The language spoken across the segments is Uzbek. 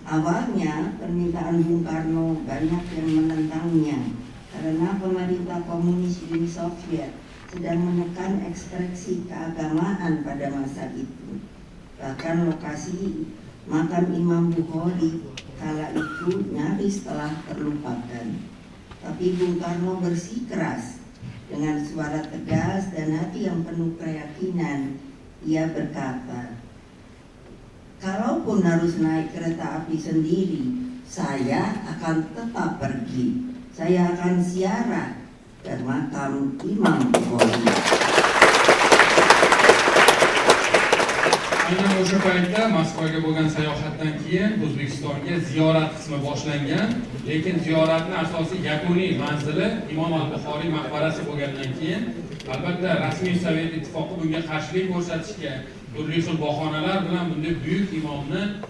Awalnya permintaan Bung Karno banyak yang menentangnya karena pemerintah komunis Uni Soviet sedang menekan ekspresi keagamaan pada masa itu. Bahkan lokasi makam Imam Bukhari kala itu nyaris telah terlupakan. Tapi Bung Karno bersikeras dengan suara tegas dan hati yang penuh keyakinan. Ia berkata, kalaupun harus naik kereta api sendiri, saya akan tetap pergi. Saya akan ziarah ke makam Imam Bukhari. Aynan o'sha paytda Moskvaga bo'lgan sayohatdan keyin O'zbekistonga ziyorat qismi boshlangan, lekin ziyoratning asosiy yakuniy manzili Imom al-Buxoriy maqbarasi bo'lgandan keyin albatta rasmiy Sovet ittifoqi bunga qarshilik ko'rsatishga, turli xil bahonalar bilan bunday buyuk imomni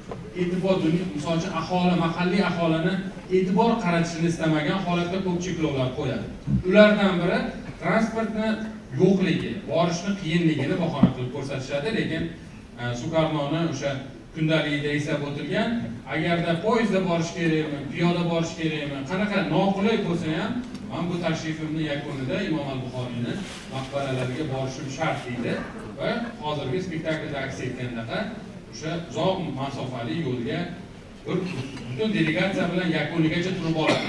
misol uchun aholi, mahalliy aholini e'tibor qaratishini istamagan holatda ko'p cheklovlar qo'yadi. Ulardan biri transportni yo'qligi, borishni qiyinligini bahona qilib ko'rsatishadi, lekin Sukarnoni o'sha kundaligida eslab o'tirgan, agarda poyezdda borish kerakmi, piyoda borish kerakmi, qanaqa noqulay bo'lsa ham, men bu tashrifimni yakunida Imom al-Buxoriyni maqbaralariga borishim shart deydi va hozirgi spektaklda aks etgandaqa o'sha uzoq masofali yo'lga butun delegatsiya bilan yakunigacha turib oladi.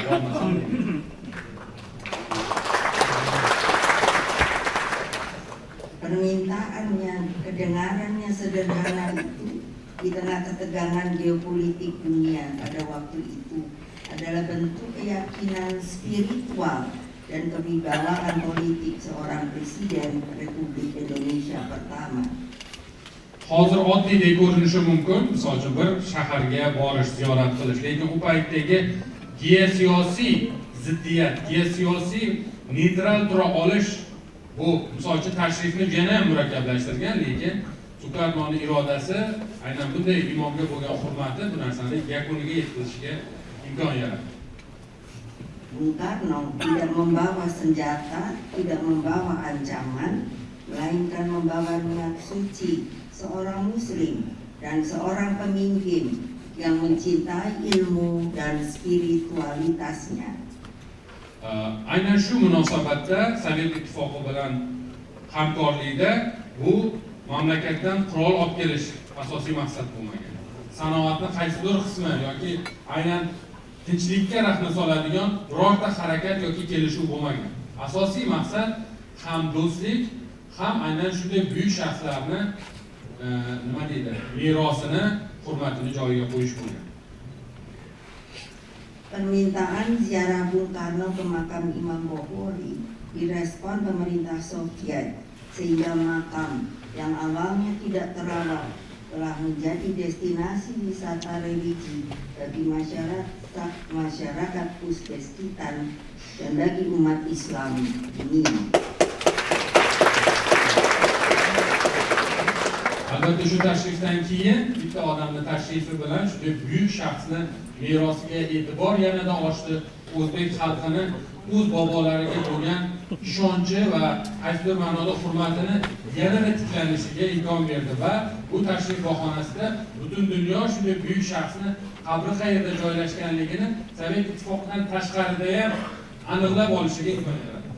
Permintaan yang kedengarannya sederhana itu di tengah ketegangan geopolitik dunia pada waktu itu adalah bentuk keyakinan spiritual dan kewibawaan politik seorang Presiden Republik Indonesia pertama. Hozir oddiydek ko'rinishi mumkin, misol uchun bir shaharga borish, ziyorat qilish, lekin u paytdagi geosiyosiy ziddiyat, geosiyosiy neytral tura olish bu misol uchun tashrifni yana ham murakkablashtirgan, lekin Sukarnoning irodasi aynan bunday imomga bo'lgan hurmati bu narsani yakuniga yetkazishga imkon yaratdi. Bung Karno tidak membawa senjata, tidak membawa ancaman, melainkan membawa niat suci seorang muslim dan seorang pemimpin yang mencintai ilmu dan spiritualitasnya. Aynan shu munosabatda Sovet ittifoqi bilan hamkorlikda bu mamlakatdan qurol olib kelish asosiy maqsad bo'lmagan. Sanoatning qaysidir qismi yoki aynan tinchlikka rahna soladigan birorta harakat yoki kelishuv bo'lmagan. Asosiy maqsad ham do'stlik, ham aynan shunday buyuk shaxslarni merosini, hurmatini joyiga qo'yish bo'lgan. Permintaan ziarah Bung Karno ke makam Imam Bukhari direspon pemerintah Soviet sehingga makam yang awalnya tidak terawat telah menjadi destinasi wisata religi bagi masyarakat Uzbekistan dan bagi umat Islam dunia. Albatta shu tashrifdan keyin bitta odamning tashrifi bilan shunday buyuk shaxsni merosiga e'tibor yanada oshdi. O'zbek xalqini o'z bobolariga bo'lgan ishonchi va qaysidir ma'noda hurmatini yanada tiklanishiga imkon berdi va bu tashrif bahonasida butun dunyo shunday buyuk shaxsni qabri qayerda joylashganligini Sovet ittifoqidan tashqarida ham aniqlab olishiga imkon yaratdi.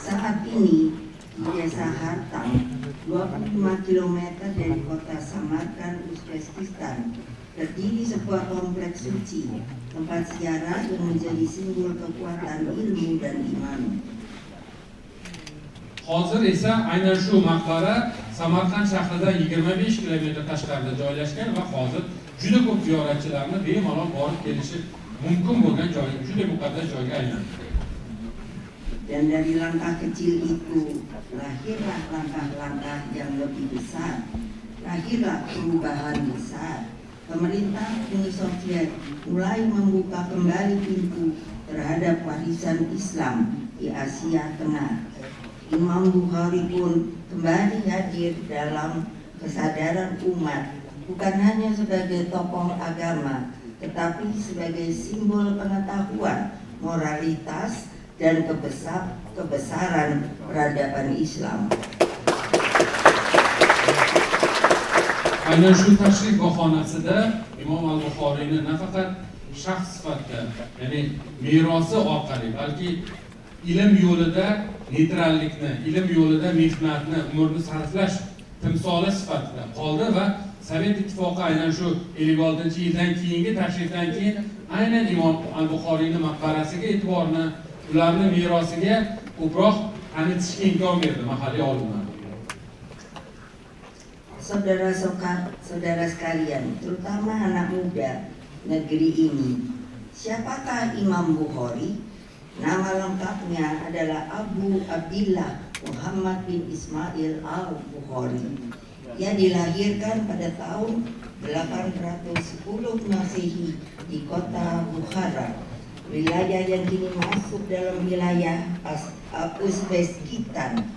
Saat ini di desa Hartang, 25 km dari kota Samarkand, Uzbekistan, berdiri sebuah kompleks suci, tempat ziarah yang menjadi simbol kekuatan ilmu dan iman. Hozir esa aynan shu maqbara Samarqand shahridan 25 km tashqarida joylashgan va hozir juda ko'p ziyoratchilarni bemalol borib kelishi mumkin bo'lgan joy, juda muqaddas joyga aylandi. Dan dari langkah kecil itu lahirlah langkah-langkah yang lebih besar, lahirlah perubahan besar. Pemerintah Uni Soviet mulai membuka kembali pintu terhadap warisan Islam di Asia Tengah. Imam Bukhari pun kembali hadir dalam kesadaran umat, bukan hanya sebagai tokoh agama, tetapi sebagai simbol pengetahuan, moralitas, dan kebesaran peradaban Islam. aynan shu tashrif bahonasida Imom al-Buxoriyni nafaqat shaxs sifatida, ya'ni merosi orqali, balki ilm yo'lida neytrallikni, ilm yo'lida mehnatni, umrni sarflash timsoli sifatida qoldi va Sovet ittifoqi aynan shu 56-yildan keyingi tashrifdan keyin aynan Imom al-Buxoriyni maqbarasiga e'tiborni, ularni merosiga ko'proq tanitishga imkon berdi mahalliy olimlar. Saudara sekalian, terutama anak muda negeri ini, siapakah Imam Bukhari? Nama lengkapnya adalah Abu Abdillah Muhammad bin Ismail al-Bukhari. Ia dilahirkan pada tahun 810 Masehi di kota Bukhara, wilayah yang kini masuk dalam wilayah Uzbekistan.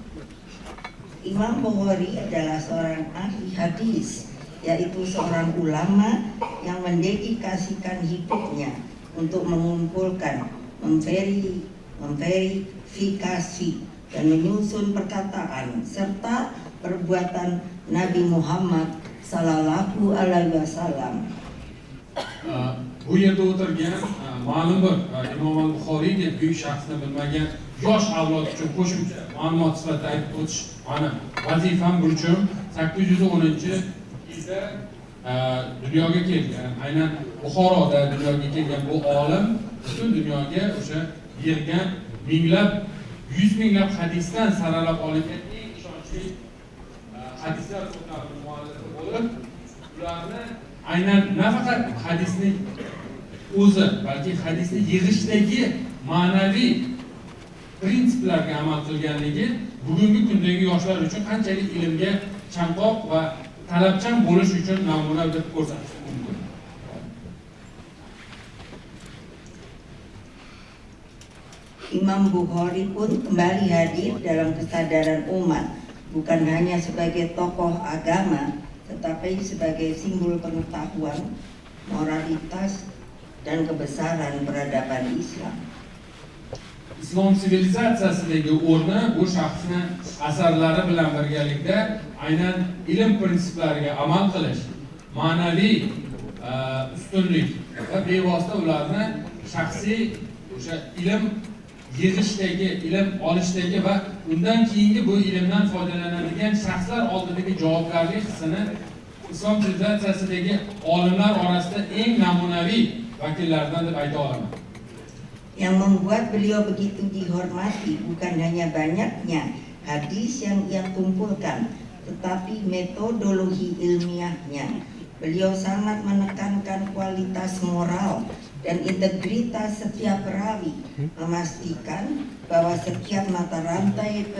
Imam Bukhari adalah seorang ahli hadis, yaitu seorang ulama yang mendedikasikan hidupnya untuk mengumpulkan, memverifikasi dan menyusun perkataan serta perbuatan Nabi Muhammad sallallohu alaihi wasallam. Bu yerda o'tirgan ma'lum bir Imom al-Buxoriy deb buyuk shaxsni bilmagan yosh avlod uchun qo'shimcha ma'lumot sifatida aytib o'tish mana vazifam, burchim. 810-yilda dunyoga kelgan, aynan Buxoroda dunyoga kelgan bu olim butun dunyoga o'sha bergan minglab, 100 minglab hadisdan saralab olingan eng ishonchli hadislar to'plami muallifi bo'lib, ularni aynan nafaqat hadisning o'zi, balki hadisni yig'ishdagi ma'naviy prinsiplarga amal qilganligi bugungi kundagi yoshlar uchun qanchalik ilmga chanqoq va talabchan bo'lish uchun namuna deb ko'rsatish mumkin. Imam Bukhari pun kembali hadir dalam kesadaran umat, bukan hanya sebagai tokoh agama, tetapi sebagai simbol pengetahuan, moralitas, dan kebesaran peradaban Islam. Islom sivilizatsiyasidagi o'rni bu shaxsni asarlari bilan birgalikda aynan ilm prinsiplariga amal qilish, ma'naviy ustunlik va bevosita ularni shaxsiy o'sha ilm yig'ishdagi, ilm olishdagi va undan keyingi bu ilmdan foydalanadigan shaxslar oldidagi javobgarlik hissini islom sivilizatsiyasidagi olimlar orasida eng namunaviy vakillaridan deb ayta olaman. Yang membuat beliau begitu dihormati bukan hanya banyaknya hadis yang ia kumpulkan, tetapi metodologi ilmiahnya. Beliau sangat menekankan kualitas moral dan integritas setiap perawi, memastikan bahwa setiap mata rantai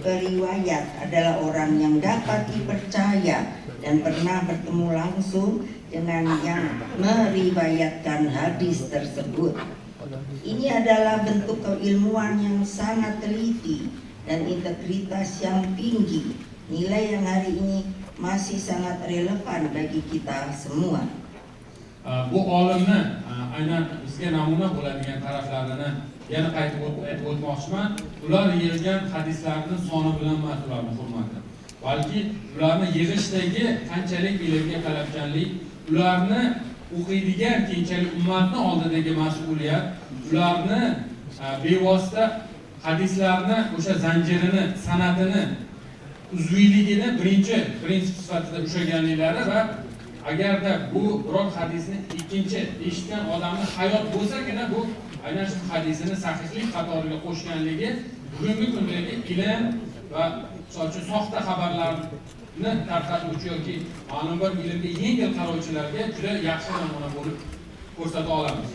periwayat adalah orang yang dapat dipercaya dan pernah bertemu langsung dengan yang meriwayatkan hadis tersebut. Ini adalah bentuk keilmuan yang sangat teliti dan integritas yang tinggi, nilai yang hari ini masih sangat relevan bagi kita semua. Bu olimni aynan bizga namuna bo'ladigan taraflarini yana qaytib o'tmoqchiman. Ular yig'ilgan hadislarning soni bilan emas ularning hurmati, balki ularni yig'ishdagi qanchalik ilmga talabchanlik, ularni o'qiydigan keyinchalik ummatning oldidagi mas'uliyat, ularni bevosita hadislarni o'sha zanjirini, san'atini, uzviyligini birinchi prinsip sifatida ushlaganliklari va agarda bu biror hadisni ikkinchi eshitgan odamning hayot bo'lsagina bu aynan shu hadisini sahihlik qatoriga qo'shganligi bugungi kundagi ilm va soxta xabarlarni tarqatuvchi yoki ma'lum bir ilmga yengil qarovchilarga juda yaxshi namuna bo'lib ko'rsata olamiz.